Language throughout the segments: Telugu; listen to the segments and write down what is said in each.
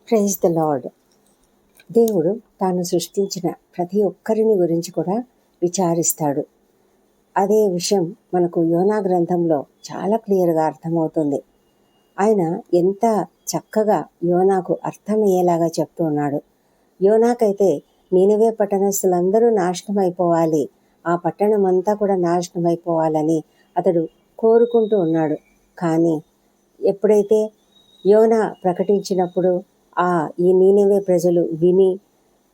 Praise the lord. దేవుడు తాను సృష్టించిన ప్రతి ఒక్కరిని గురించి కూడా విచారిస్తాడు. అదే విషయం మనకు యోనా గ్రంథంలో చాలా క్లియర్గా అర్థమవుతుంది. ఆయన ఎంత చక్కగా యోనాకు అర్థమయ్యేలాగా చెప్తూ ఉన్నాడు. యోనాకైతే నీనెవే పట్టణస్థులందరూ నాశనం అయిపోవాలి, ఆ పట్టణం అంతా కూడా నాశనం అయిపోవాలని అతడు కోరుకుంటూ ఉన్నాడు. కానీ ఎప్పుడైతే యోనా ప్రకటించినప్పుడు ఈ నీనెవే ప్రజలు విని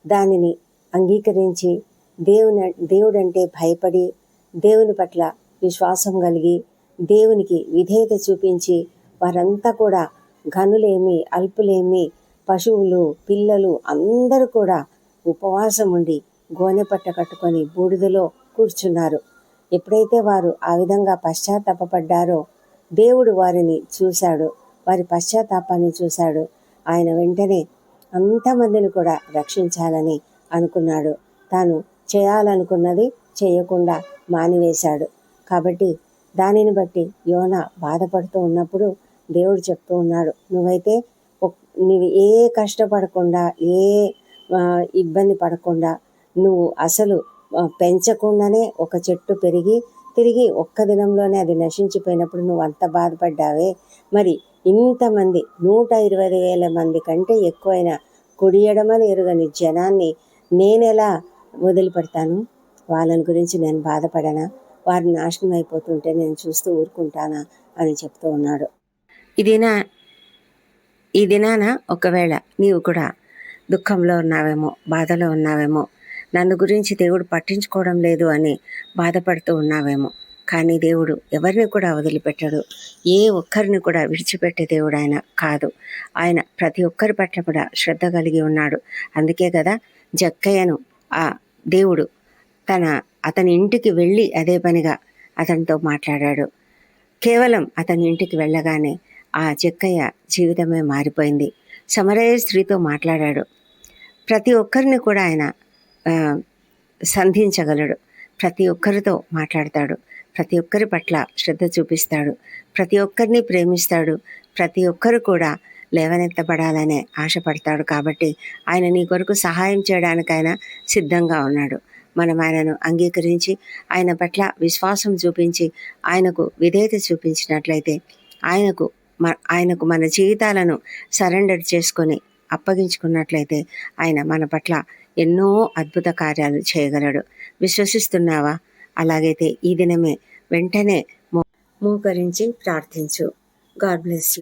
దానిని అంగీకరించి దేవుడంటే భయపడి దేవుని పట్ల విశ్వాసం కలిగి దేవునికి విధేయత చూపించి వారంతా కూడా ఘనులేమి అల్పులేమి పశువులు పిల్లలు అందరూ కూడా ఉపవాసం ఉండి గోనెపట్ట కట్టుకొని బూడిదలో కూర్చున్నారు. ఎప్పుడైతే వారు ఆ విధంగా పశ్చాత్తాపపడ్డారో దేవుడు వారిని చూశాడు, వారి పశ్చాత్తాపాన్ని చూశాడు. ఆయన వెంటనే అంతమందిని కూడా రక్షించాలని అనుకున్నాడు. తాను చేయాలనుకున్నది చేయకుండా మానివేశాడు. కాబట్టి దానిని బట్టి యోనా బాధపడుతూ ఉన్నప్పుడు దేవుడు చెప్తూ ఉన్నాడు, నువ్వు ఏ కష్టపడకుండా ఏ ఇబ్బంది పడకుండా నువ్వు అసలు పెంచకుండానే ఒక చెట్టు పెరిగి తిరిగి ఒక్క దినంలోనే అది నశించిపోయినప్పుడు నువ్వు అంత బాధపడ్డావే, మరి ఇంతమంది 120,000 మంది కంటే ఎక్కువైన కుడి ఎడమలు ఎరుగని జనాన్ని నేనెలా వదిలిపెడతాను? వాళ్ళని గురించి నేను బాధపడనా? వారు నాశనం అయిపోతుంటే నేను చూస్తూ ఊరుకుంటానా అని చెప్తూ ఉన్నాడు. ఈ దినాన ఒకవేళ నీవు కూడా దుఃఖంలో ఉన్నావేమో, బాధలో ఉన్నావేమో, నన్ను గురించి దేవుడు పట్టించుకోవడం లేదు అని బాధపడుతూ ఉన్నావేమో. కానీ దేవుడు ఎవరిని కూడా వదిలిపెట్టడు, ఏ ఒక్కరిని కూడా విడిచిపెట్టే దేవుడు ఆయన కాదు. ఆయన ప్రతి ఒక్కరి పట్ల కూడా శ్రద్ధ కలిగి ఉన్నాడు. అందుకే కదా జక్కయ్యను ఆ దేవుడు అతని ఇంటికి వెళ్ళి అదే పనిగా అతనితో మాట్లాడాడు. కేవలం అతని ఇంటికి వెళ్ళగానే ఆ జక్కయ్య జీవితమే మారిపోయింది. సమరయ స్త్రీతో మాట్లాడాడు. ప్రతి ఒక్కరిని కూడా ఆయన సంధించగలడు, ప్రతి ఒక్కరితో మాట్లాడతాడు, ప్రతి ఒక్కరి పట్ల శ్రద్ధ చూపిస్తాడు, ప్రతి ఒక్కరిని ప్రేమిస్తాడు, ప్రతి ఒక్కరు కూడా లేవనెత్తబడాలనే ఆశపడతాడు. కాబట్టి ఆయన నీ కొరకు సహాయం చేయడానికి ఆయన సిద్ధంగా ఉన్నాడు. మనం ఆయనను అంగీకరించి ఆయన పట్ల విశ్వాసం చూపించి ఆయనకు విధేయత చూపించినట్లయితే ఆయనకు మన జీవితాలను సరెండర్ చేసుకొని అప్పగించుకున్నట్లయితే ఆయన మన పట్ల ఎన్నో అద్భుత కార్యాలు చేయగలడు. విశ్వసిస్తున్నావా? అలాగైతే ఈ దినమే వెంటనే మోకరించి ప్రార్థించు. God bless you.